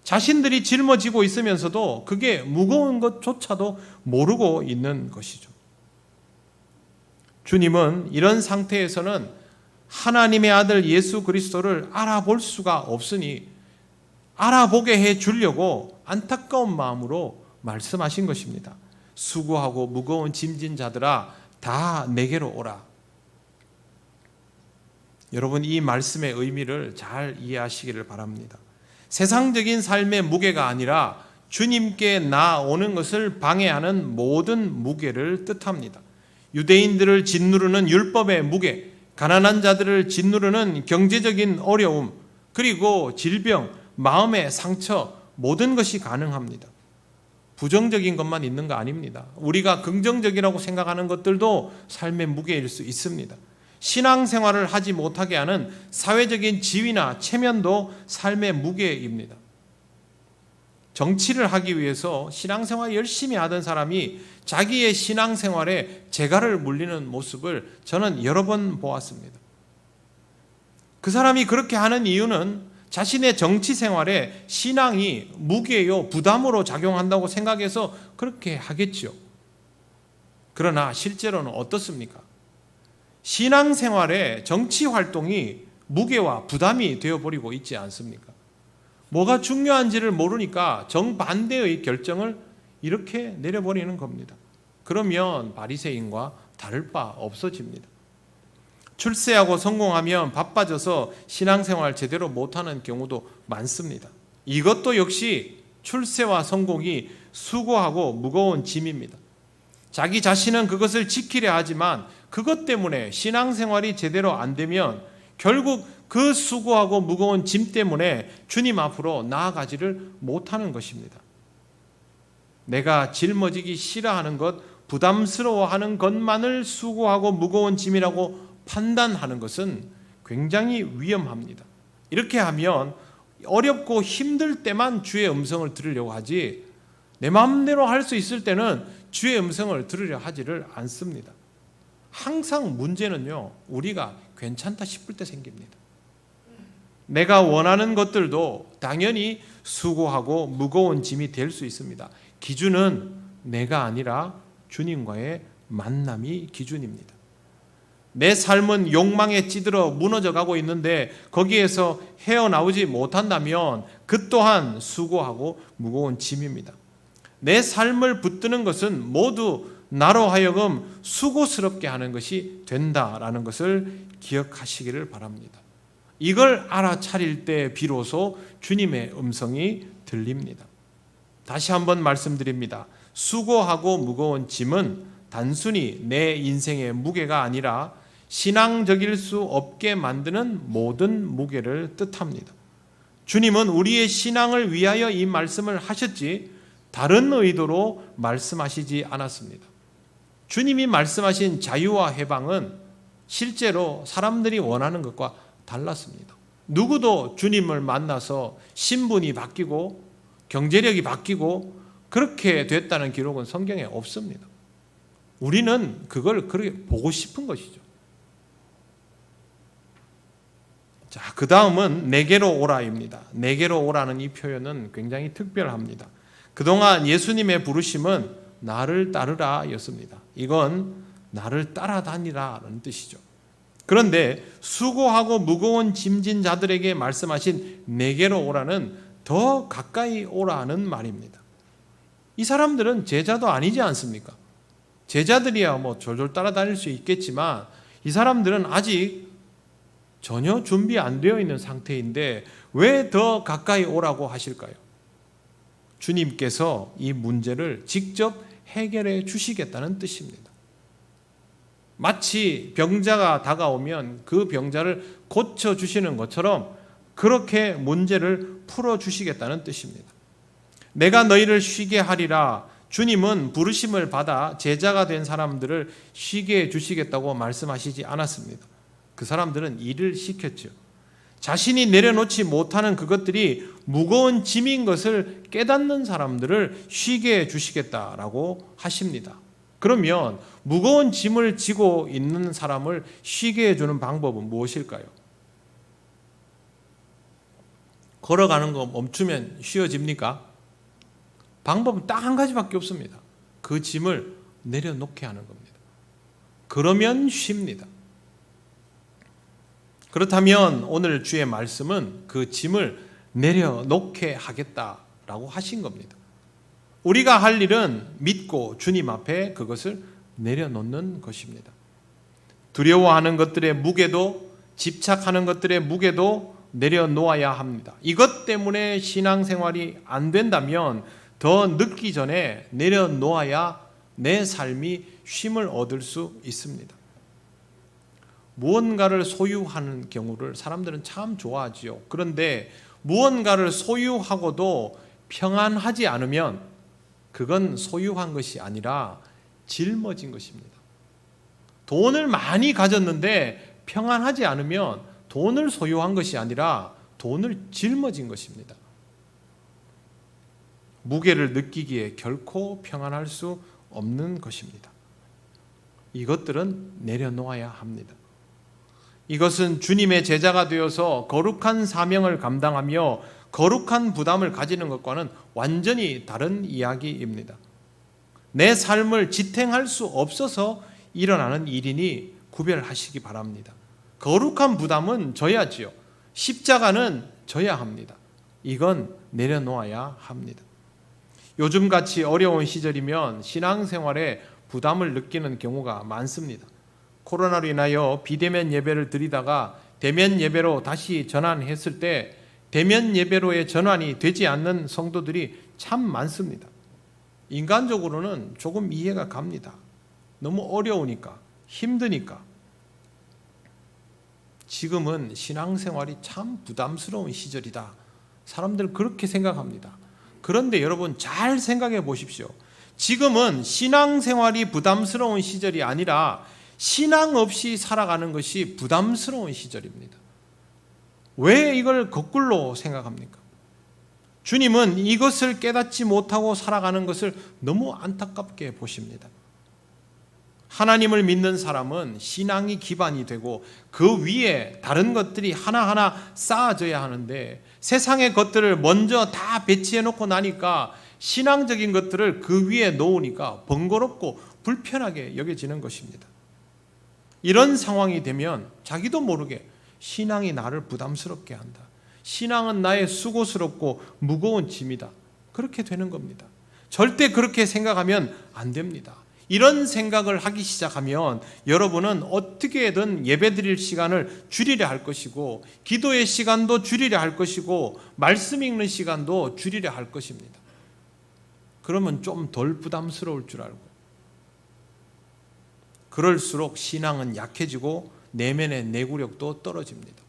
자신들이 짊어지고 있으면서도 그게 무거운 것조차도 모르고 있는 것이죠. 주님은 이런 상태에서는 하나님의 아들 예수 그리스도를 알아볼 수가 없으니 알아보게 해 주려고 안타까운 마음으로 말씀하신 것입니다. 수고하고 무거운 짐진 자들아 다 내게로 오라. 여러분, 이 말씀의 의미를 잘 이해하시기를 바랍니다. 세상적인 삶의 무게가 아니라 주님께 나아오는 것을 방해하는 모든 무게를 뜻합니다. 유대인들을 짓누르는 율법의 무게, 가난한 자들을 짓누르는 경제적인 어려움, 그리고 질병, 마음의 상처, 모든 것이 가능합니다. 부정적인 것만 있는 거 아닙니다. 우리가 긍정적이라고 생각하는 것들도 삶의 무게일 수 있습니다. 신앙생활을 하지 못하게 하는 사회적인 지위나 체면도 삶의 무게입니다. 정치를 하기 위해서 신앙생활 열심히 하던 사람이 자기의 신앙생활에 재갈을 물리는 모습을 저는 여러 번 보았습니다. 그 사람이 그렇게 하는 이유는 자신의 정치 생활에 신앙이 무게요, 부담으로 작용한다고 생각해서 그렇게 하겠죠. 그러나 실제로는 어떻습니까? 신앙생활에 정치 활동이 무게와 부담이 되어버리고 있지 않습니까? 뭐가 중요한지를 모르니까 정반대의 결정을 이렇게 내려버리는 겁니다. 그러면 바리새인과 다를 바 없어집니다. 출세하고 성공하면 바빠져서 신앙생활 제대로 못하는 경우도 많습니다. 이것도 역시 출세와 성공이 수고하고 무거운 짐입니다. 자기 자신은 그것을 지키려 하지만 그것 때문에 신앙생활이 제대로 안 되면 결국 그 수고하고 무거운 짐 때문에 주님 앞으로 나아가지를 못하는 것입니다. 내가 짊어지기 싫어하는 것, 부담스러워하는 것만을 수고하고 무거운 짐이라고 판단하는 것은 굉장히 위험합니다. 이렇게 하면 어렵고 힘들 때만 주의 음성을 들으려고 하지 내 마음대로 할 수 있을 때는 주의 음성을 들으려 하지를 않습니다. 항상 문제는요, 우리가 괜찮다 싶을 때 생깁니다. 내가 원하는 것들도 당연히 수고하고 무거운 짐이 될 수 있습니다. 기준은 내가 아니라 주님과의 만남이 기준입니다. 내 삶은 욕망에 찌들어 무너져 가고 있는데 거기에서 헤어나오지 못한다면 그 또한 수고하고 무거운 짐입니다. 내 삶을 붙드는 것은 모두 나로 하여금 수고스럽게 하는 것이 된다라는 것을 기억하시기를 바랍니다. 이걸 알아차릴 때 비로소 주님의 음성이 들립니다. 다시 한번 말씀드립니다. 수고하고 무거운 짐은 단순히 내 인생의 무게가 아니라 신앙적일 수 없게 만드는 모든 무게를 뜻합니다. 주님은 우리의 신앙을 위하여 이 말씀을 하셨지 다른 의도로 말씀하시지 않았습니다. 주님이 말씀하신 자유와 해방은 실제로 사람들이 원하는 것과 달랐습니다. 누구도 주님을 만나서 신분이 바뀌고 경제력이 바뀌고 그렇게 됐다는 기록은 성경에 없습니다. 우리는 그걸 그렇게 보고 싶은 것이죠. 자, 그 다음은 내게로 오라입니다. 내게로 오라는 이 표현은 굉장히 특별합니다. 그동안 예수님의 부르심은 나를 따르라 였습니다. 이건 나를 따라다니라는 뜻이죠. 그런데 수고하고 무거운 짐진 자들에게 말씀하신 내게로 오라는 더 가까이 오라는 말입니다. 이 사람들은 제자도 아니지 않습니까? 제자들이야 뭐 졸졸 따라다닐 수 있겠지만 이 사람들은 아직 전혀 준비 안 되어 있는 상태인데 왜 더 가까이 오라고 하실까요? 주님께서 이 문제를 직접 해결해 주시겠다는 뜻입니다. 마치 병자가 다가오면 그 병자를 고쳐주시는 것처럼 그렇게 문제를 풀어주시겠다는 뜻입니다. 내가 너희를 쉬게 하리라. 주님은 부르심을 받아 제자가 된 사람들을 쉬게 해주시겠다고 말씀하시지 않았습니다. 그 사람들은 일을 시켰죠. 자신이 내려놓지 못하는 그것들이 무거운 짐인 것을 깨닫는 사람들을 쉬게 해주시겠다라고 하십니다. 그러면 무거운 짐을 지고 있는 사람을 쉬게 해주는 방법은 무엇일까요? 걸어가는 거 멈추면 쉬어집니까? 방법은 딱 한 가지밖에 없습니다. 그 짐을 내려놓게 하는 겁니다. 그러면 쉽니다. 그렇다면 오늘 주의 말씀은 그 짐을 내려놓게 하겠다라고 하신 겁니다. 우리가 할 일은 믿고 주님 앞에 그것을 내려놓는 것입니다. 두려워하는 것들의 무게도 집착하는 것들의 무게도 내려놓아야 합니다. 이것 때문에 신앙생활이 안 된다면 더 늦기 전에 내려놓아야 내 삶이 쉼을 얻을 수 있습니다. 무언가를 소유하는 경우를 사람들은 참 좋아하지요. 그런데 무언가를 소유하고도 평안하지 않으면 그건 소유한 것이 아니라 짊어진 것입니다. 돈을 많이 가졌는데 평안하지 않으면 돈을 소유한 것이 아니라 돈을 짊어진 것입니다. 무게를 느끼기에 결코 평안할 수 없는 것입니다. 이것들은 내려놓아야 합니다. 이것은 주님의 제자가 되어서 거룩한 사명을 감당하며 거룩한 부담을 가지는 것과는 완전히 다른 이야기입니다. 내 삶을 지탱할 수 없어서 일어나는 일이니 구별하시기 바랍니다. 거룩한 부담은 져야지요. 십자가는 져야 합니다. 이건 내려놓아야 합니다. 요즘같이 어려운 시절이면 신앙생활에 부담을 느끼는 경우가 많습니다. 코로나로 인하여 비대면 예배를 드리다가 대면 예배로 다시 전환했을 때 대면 예배로의 전환이 되지 않는 성도들이 참 많습니다. 인간적으로는 조금 이해가 갑니다. 너무 어려우니까, 힘드니까. 지금은 신앙생활이 참 부담스러운 시절이다. 사람들 그렇게 생각합니다. 그런데 여러분 잘 생각해 보십시오. 지금은 신앙생활이 부담스러운 시절이 아니라 신앙 없이 살아가는 것이 부담스러운 시절입니다. 왜 이걸 거꾸로 생각합니까? 주님은 이것을 깨닫지 못하고 살아가는 것을 너무 안타깝게 보십니다. 하나님을 믿는 사람은 신앙이 기반이 되고 그 위에 다른 것들이 하나하나 쌓아져야 하는데 세상의 것들을 먼저 다 배치해 놓고 나니까 신앙적인 것들을 그 위에 놓으니까 번거롭고 불편하게 여겨지는 것입니다. 이런 상황이 되면 자기도 모르게 신앙이 나를 부담스럽게 한다. 신앙은 나의 수고스럽고 무거운 짐이다. 그렇게 되는 겁니다. 절대 그렇게 생각하면 안 됩니다. 이런 생각을 하기 시작하면 여러분은 어떻게든 예배드릴 시간을 줄이려 할 것이고 기도의 시간도 줄이려 할 것이고 말씀 읽는 시간도 줄이려 할 것입니다. 그러면 좀 덜 부담스러울 줄 알고 그럴수록 신앙은 약해지고 내면의 내구력도 떨어집니다.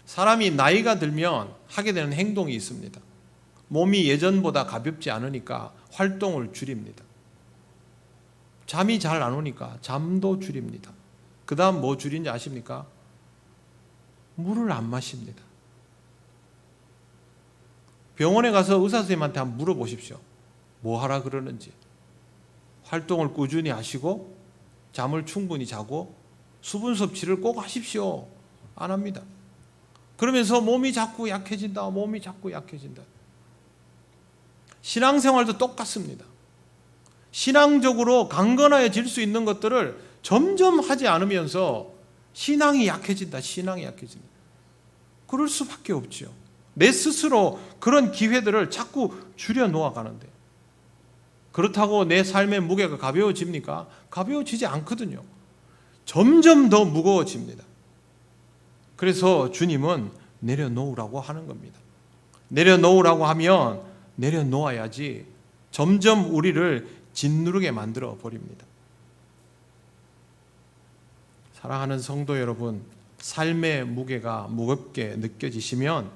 사람이 나이가 들면 하게 되는 행동이 있습니다. 몸이 예전보다 가볍지 않으니까 활동을 줄입니다. 잠이 잘 안 오니까 잠도 줄입니다. 그 다음 뭐 줄인지 아십니까? 물을 안 마십니다. 병원에 가서 의사 선생님한테 한번 물어보십시오. 뭐 하라 그러는지. 활동을 꾸준히 하시고 잠을 충분히 자고 수분 섭취를 꼭 하십시오. 안 합니다. 그러면서 몸이 자꾸 약해진다. 몸이 자꾸 약해진다. 신앙생활도 똑같습니다. 신앙적으로 강건해질 수 있는 것들을 점점 하지 않으면서 신앙이 약해진다. 신앙이 약해진다. 그럴 수밖에 없죠. 내 스스로 그런 기회들을 자꾸 줄여 놓아가는데 그렇다고 내 삶의 무게가 가벼워집니까? 가벼워지지 않거든요. 점점 더 무거워집니다. 그래서 주님은 내려놓으라고 하는 겁니다. 내려놓으라고 하면 내려놓아야지 점점 우리를 짓누르게 만들어 버립니다. 사랑하는 성도 여러분, 삶의 무게가 무겁게 느껴지시면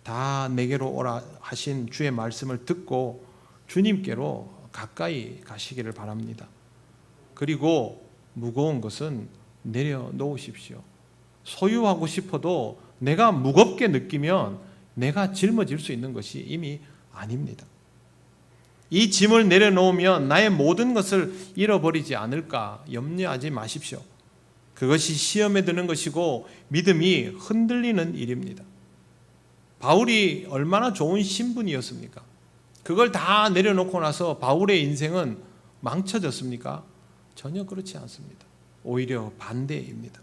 다 내게로 오라 하신 주의 말씀을 듣고 주님께로 가까이 가시기를 바랍니다. 그리고 무거운 것은 내려놓으십시오. 소유하고 싶어도 내가 무겁게 느끼면 내가 짊어질 수 있는 것이 이미 아닙니다. 이 짐을 내려놓으면 나의 모든 것을 잃어버리지 않을까 염려하지 마십시오. 그것이 시험에 드는 것이고 믿음이 흔들리는 일입니다. 바울이 얼마나 좋은 신분이었습니까? 그걸 다 내려놓고 나서 바울의 인생은 망쳐졌습니까? 전혀 그렇지 않습니다. 오히려 반대입니다.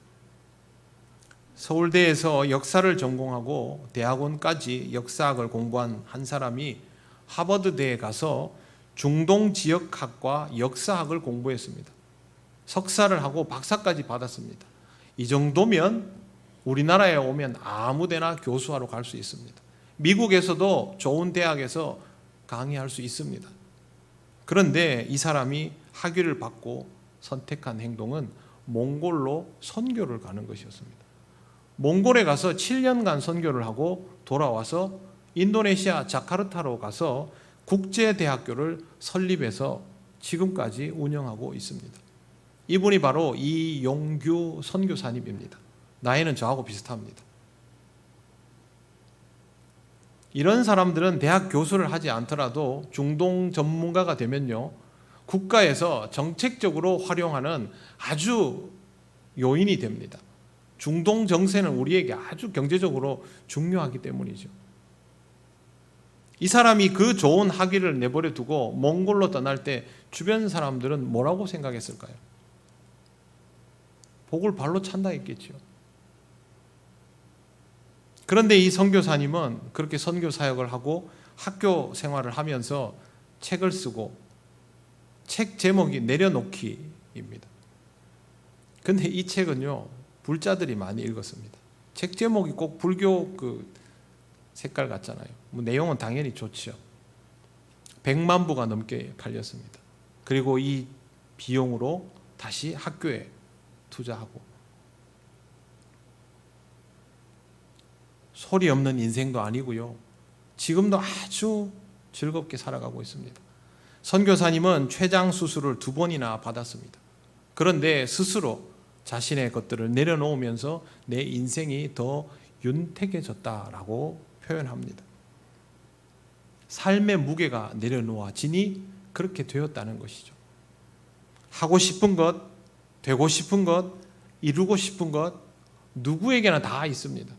서울대에서 역사를 전공하고 대학원까지 역사학을 공부한 한 사람이 하버드대에 가서 중동 지역학과 역사학을 공부했습니다. 석사를 하고 박사까지 받았습니다. 이 정도면 우리나라에 오면 아무데나 교수하러 갈 수 있습니다. 미국에서도 좋은 대학에서 강의할 수 있습니다. 그런데 이 사람이 학위를 받고 선택한 행동은 몽골로 선교를 가는 것이었습니다. 몽골에 가서 7년간 선교를 하고 돌아와서 인도네시아 자카르타로 가서 국제대학교를 설립해서 지금까지 운영하고 있습니다. 이분이 바로 이용규 선교사님입니다. 나이는 저하고 비슷합니다. 이런 사람들은 대학 교수를 하지 않더라도 중동 전문가가 되면요, 국가에서 정책적으로 활용하는 아주 요인이 됩니다. 중동 정세는 우리에게 아주 경제적으로 중요하기 때문이죠. 이 사람이 그 좋은 학위를 내버려 두고 몽골로 떠날 때 주변 사람들은 뭐라고 생각했을까요? 복을 발로 찬다 했겠죠. 그런데 이 선교사님은 그렇게 선교 사역을 하고 학교 생활을 하면서 책을 쓰고 책 제목이 내려놓기입니다. 근데 이 책은요, 불자들이 많이 읽었습니다. 책 제목이 꼭 불교 그 색깔 같잖아요. 뭐 내용은 당연히 좋죠. 100만 부가 넘게 팔렸습니다. 그리고 이 비용으로 다시 학교에 투자하고, 소리 없는 인생도 아니고요. 지금도 아주 즐겁게 살아가고 있습니다. 선교사님은 췌장 수술을 2번이나 받았습니다. 그런데 스스로 자신의 것들을 내려놓으면서 내 인생이 더 윤택해졌다라고 표현합니다. 삶의 무게가 내려놓아지니 그렇게 되었다는 것이죠. 하고 싶은 것, 되고 싶은 것, 이루고 싶은 것, 누구에게나 다 있습니다.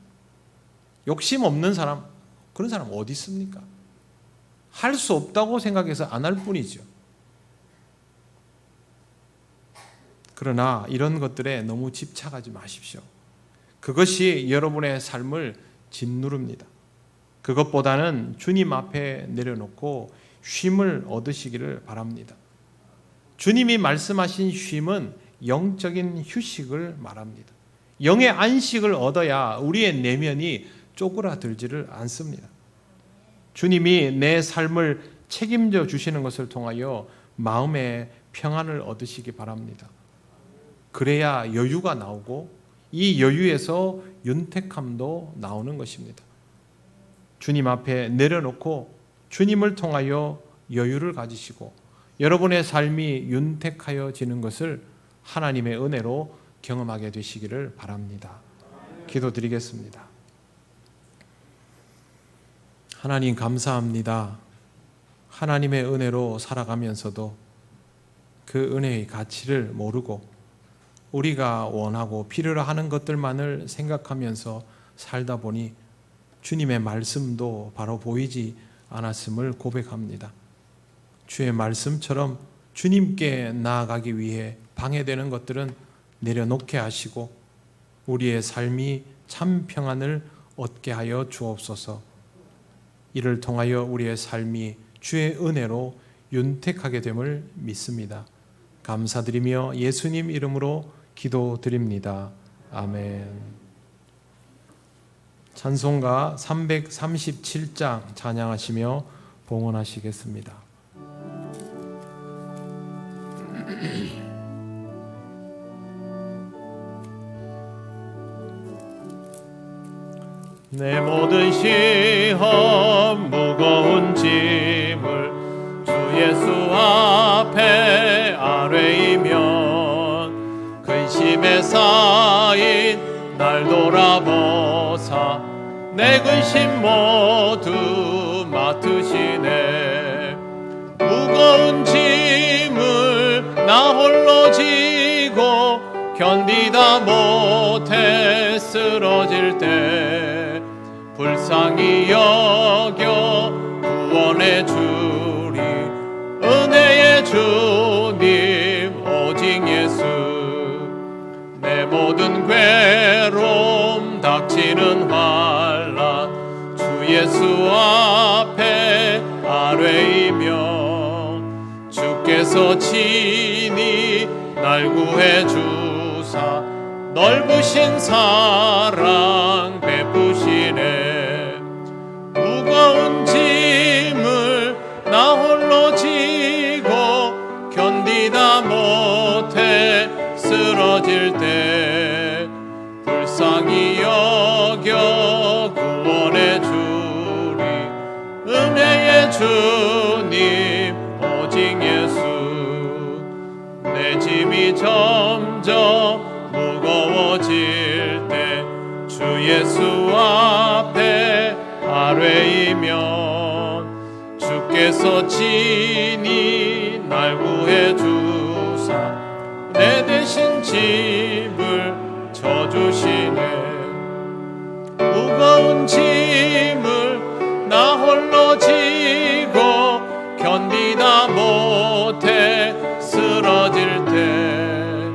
욕심 없는 사람, 그런 사람 어디 있습니까? 할 수 없다고 생각해서 안 할 뿐이죠. 그러나 이런 것들에 너무 집착하지 마십시오. 그것이 여러분의 삶을 짓누릅니다. 그것보다는 주님 앞에 내려놓고 쉼을 얻으시기를 바랍니다. 주님이 말씀하신 쉼은 영적인 휴식을 말합니다. 영의 안식을 얻어야 우리의 내면이 쪼그라들지를 않습니다. 주님이 내 삶을 책임져 주시는 것을 통하여 마음의 평안을 얻으시기 바랍니다. 그래야 여유가 나오고 이 여유에서 윤택함도 나오는 것입니다. 주님 앞에 내려놓고 주님을 통하여 여유를 가지시고 여러분의 삶이 윤택하여지는 것을 하나님의 은혜로 경험하게 되시기를 바랍니다. 기도드리겠습니다. 하나님 감사합니다. 하나님의 은혜로 살아가면서도 그 은혜의 가치를 모르고 우리가 원하고 필요로 하는 것들만을 생각하면서 살다 보니 주님의 말씀도 바로 보이지 않았음을 고백합니다. 주의 말씀처럼 주님께 나아가기 위해 방해되는 것들은 내려놓게 하시고 우리의 삶이 참 평안을 얻게 하여 주옵소서. 이를 통하여 우리의 삶이 주의 은혜로 윤택하게 됨을 믿습니다. 감사드리며 예수님 이름으로 기도드립니다. 아멘. 찬송가 337장 찬양하시며 봉헌하시겠습니다. 내 모든 시험 무거운 짐을 주 예수 앞에 아뢰이면 근심에 쌓인 날 돌아보사 내 근심 모두 맡으시네. 무거운 짐을 나 홀로 지고 견디다 못해 쓰러질 때 불쌍히 여겨 구원해 주리 은혜의 주님 오직 예수. 내 모든 괴로움 닥치는 환난 주 예수 앞에 아뢰이면 주께서 친히 날 구해 주사 넓으신 사랑 베푸시네. 무거운 짐을 나 홀로 지고 견디다 못해 쓰러질 때 불쌍히 여겨 구원해 주리 은혜의 주님 오직 예수. 내 짐이 점점 무거워질 때 주 예수 앞에 아뢰이면 주께서 친히 날 구해 주사 내 대신 짐을 져주시네. 무거운 짐을 나 홀로 지고 견디다 못해 쓰러질 때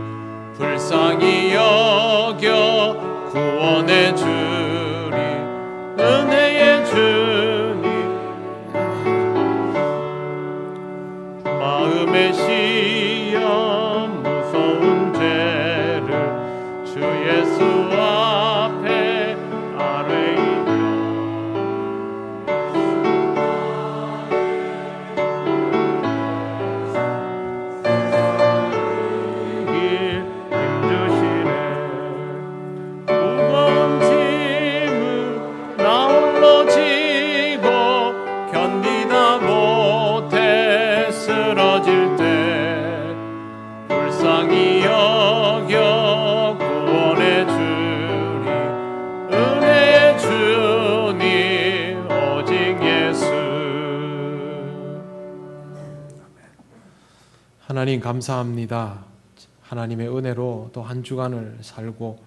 불쌍히 여겨 구원해 주리 하나님 감사합니다. 하나님의 은혜로 또 한 주간을 살고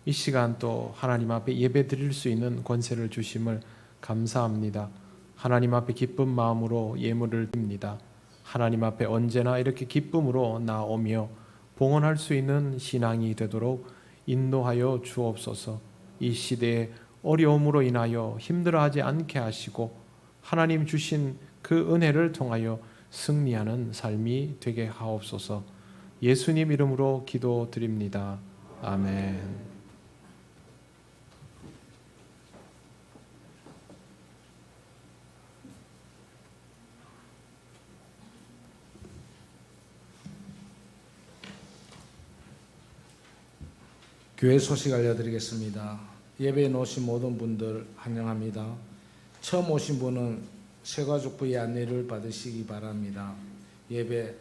이 시간 또 하나님 앞에 예배 드릴 수 있는 권세를 주심을 감사합니다. 하나님 앞에 기쁜 마음으로 예물을 드립니다. 하나님 앞에 언제나 이렇게 기쁨으로 나오며 봉헌할 수 있는 신앙이 되도록 인도하여 주옵소서. 이 시대에 어려움으로 인하여 힘들어하지 않게 하시고 하나님 주신 그 은혜를 통하여 승리하는 삶이 되게 하옵소서. 예수님 이름으로 기도드립니다. 아멘. 교회 소식 알려드리겠습니다. 예배에 오신 모든 분들 환영합니다. 처음 오신 분은 새가족부의 안내를 받으시기 바랍니다. 예배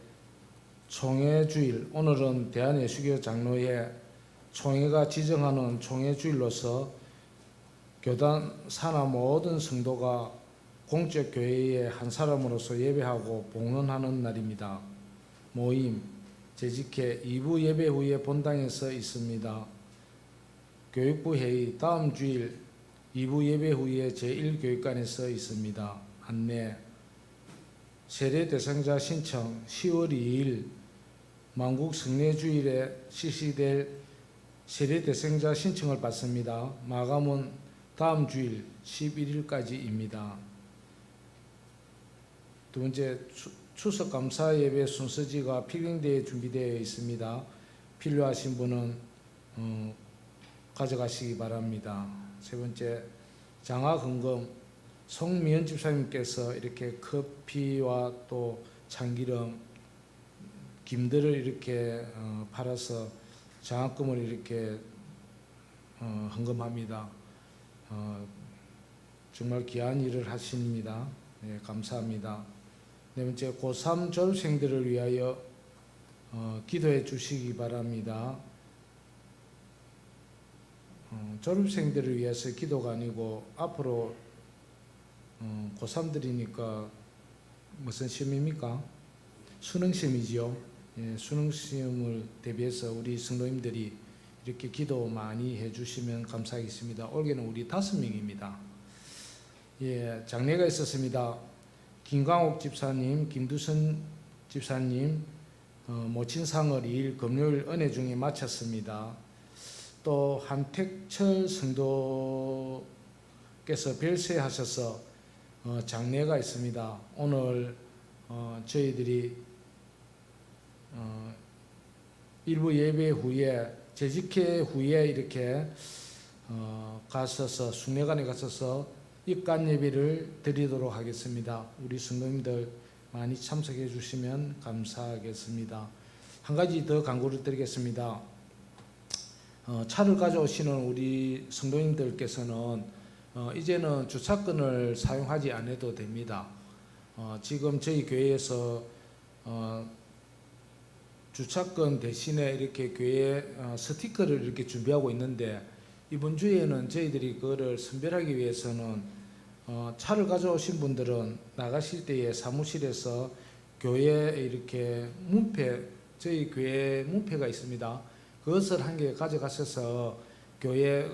총회주일, 오늘은 대한예수교 장로회 총회가 지정하는 총회주일로서 교단 산하 모든 성도가 공적 교회의 한 사람으로서 예배하고 봉헌하는 날입니다. 모임, 재직회 2부 예배 후에 본당에서 있습니다. 교육부 회의 다음 주일 2부 예배 후에 제1교육관에서 있습니다. 안내 세례 대상자 신청 10월 2일 만국 성례주일에 실시될 세례 대상자 신청을 받습니다. 마감은 다음 주일 11일까지입니다. 두 번째, 추석 감사 예배 순서지가 필링대에 준비되어 있습니다. 필요하신 분은 가져가시기 바랍니다. 세 번째, 장화금금 송미연 집사님께서 이렇게 커피와 또 참기름, 김들을 이렇게 팔아서 장학금을 이렇게 헌금합니다. 정말 귀한 일을 하십니다. 네, 감사합니다. 네 번째, 고3 졸업생들을 위하여 기도해 주시기 바랍니다. 졸업생들을 위해서 기도가 아니고 앞으로 고3들이니까 무슨 시험입니까? 수능시험이지요. 예, 수능시험을 대비해서 우리 성도님들이 이렇게 기도 많이 해주시면 감사하겠습니다. 올해는 우리 5명입니다. 예, 장례가 있었습니다. 김광옥 집사님, 김두선 집사님 모친상을 2일 금요일 은혜 중에 마쳤습니다. 또 한택철 성도께서 별세하셔서 장례가 있습니다. 오늘 저희들이 일부 예배 후에 재직회 후에 이렇게 가셔서 숭례관에 가셔서 입관 예배를 드리도록 하겠습니다. 우리 성도님들 많이 참석해 주시면 감사하겠습니다. 한 가지 더 광고를 드리겠습니다. 차를 가져오시는 우리 성도님들께서는 이제는 주차권을 사용하지 않아도 됩니다. 지금 저희 교회에서 주차권 대신에 이렇게 교회 스티커를 이렇게 준비하고 있는데 이번 주에는 저희들이 그거를 선별하기 위해서는 차를 가져오신 분들은 나가실 때에 사무실에서 교회에 이렇게 문패, 저희 교회 문패가 있습니다. 그것을 한 개 가져가셔서 교회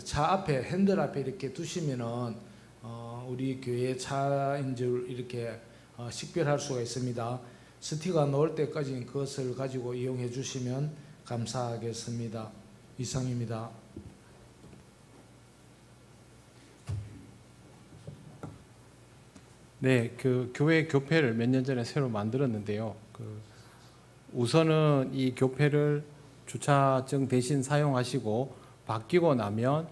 차 앞에 핸들 앞에 이렇게 두시면은 우리 교회 차인 줄 이렇게 식별할 수가 있습니다. 스티커 넣을 때까지 그것을 가지고 이용해 주시면 감사하겠습니다. 이상입니다. 네, 그 교회 교패를 몇 년 전에 새로 만들었는데요. 우선은 이 교패를 주차증 대신 사용하시고 바뀌고 나면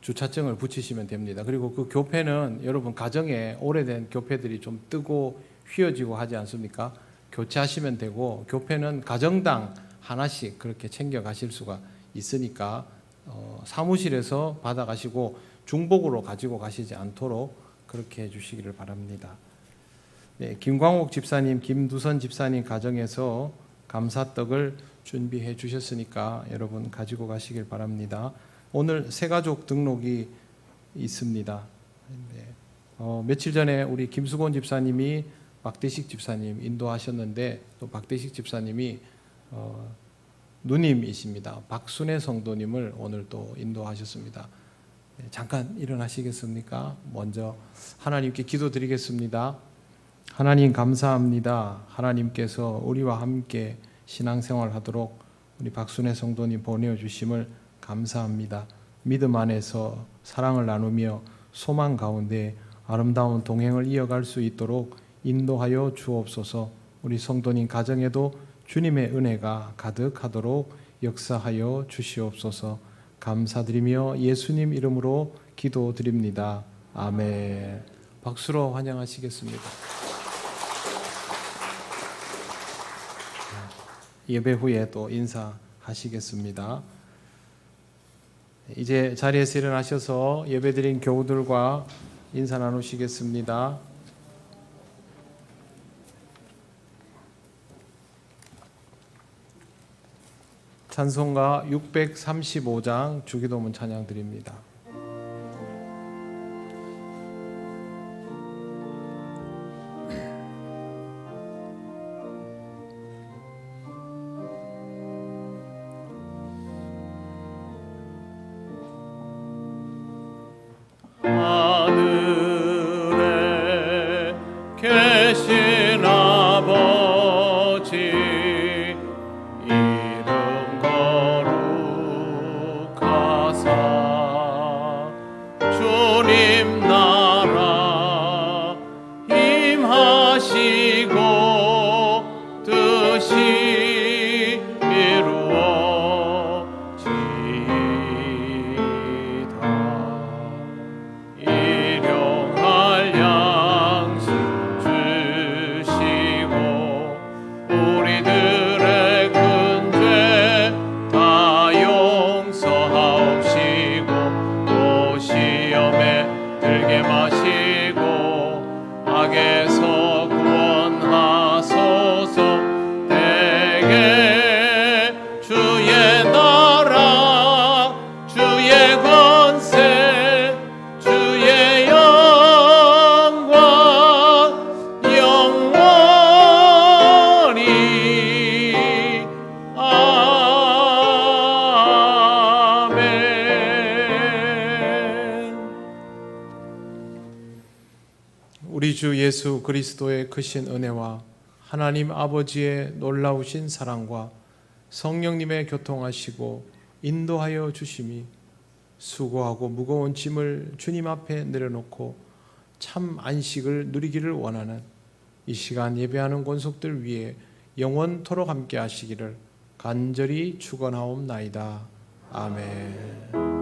주차증을 붙이시면 됩니다. 그리고 그 교패는 여러분 가정에 오래된 교패들이 좀 뜨고 휘어지고 하지 않습니까? 교체하시면 되고 교패는 가정당 하나씩 그렇게 챙겨 가실 수가 있으니까 사무실에서 받아가시고 중복으로 가지고 가시지 않도록 그렇게 해주시기를 바랍니다. 네, 김광옥 집사님, 김두선 집사님 가정에서 감사떡을 준비해 주셨으니까 여러분 가지고 가시길 바랍니다. 오늘 새가족 등록이 있습니다. 네. 며칠 전에 우리 김수곤 집사님이 박대식 집사님 인도하셨는데 또 박대식 집사님이 누님이십니다. 박순애 성도님을 오늘 또 인도하셨습니다. 네, 잠깐 일어나시겠습니까? 먼저 하나님께 기도드리겠습니다. 하나님 감사합니다. 하나님께서 우리와 함께 신앙생활 하도록 우리 박순애 성도님 보내주심을 감사합니다. 믿음 안에서 사랑을 나누며 소망 가운데 아름다운 동행을 이어갈 수 있도록 인도하여 주옵소서. 우리 성도님 가정에도 주님의 은혜가 가득하도록 역사하여 주시옵소서. 감사드리며 예수님 이름으로 기도드립니다. 아멘. 박수로 환영하시겠습니다. 예배 후에 또 인사하시겠습니다. 이제 자리에서 일어나셔서 예배드린 교우들과 인사 나누시겠습니다. 찬송가 635장 주기도문 찬양 드립니다. 하늘에 계신 아버지 이름 거룩하사 주님 나라 임하시고 뜻이 이루어지이다. 일용할 양식 주시고 우리들의 큰 죄 다 용서하옵시고 또 시험에 들게 마시고 악에서 구원하소서. 대개 주의 나라 주의 권세 주의 영광 영원히 아멘. 우리 주 예수 그리스도의 크신 은혜와 하나님 아버지의 놀라우신 사랑과 성령님의 교통하시고 인도하여 주심이 수고하고 무거운 짐을 주님 앞에 내려놓고 참 안식을 누리기를 원하는 이 시간 예배하는 권속들 위해 영원토록 함께 하시기를 간절히 축원하옵나이다. 아멘.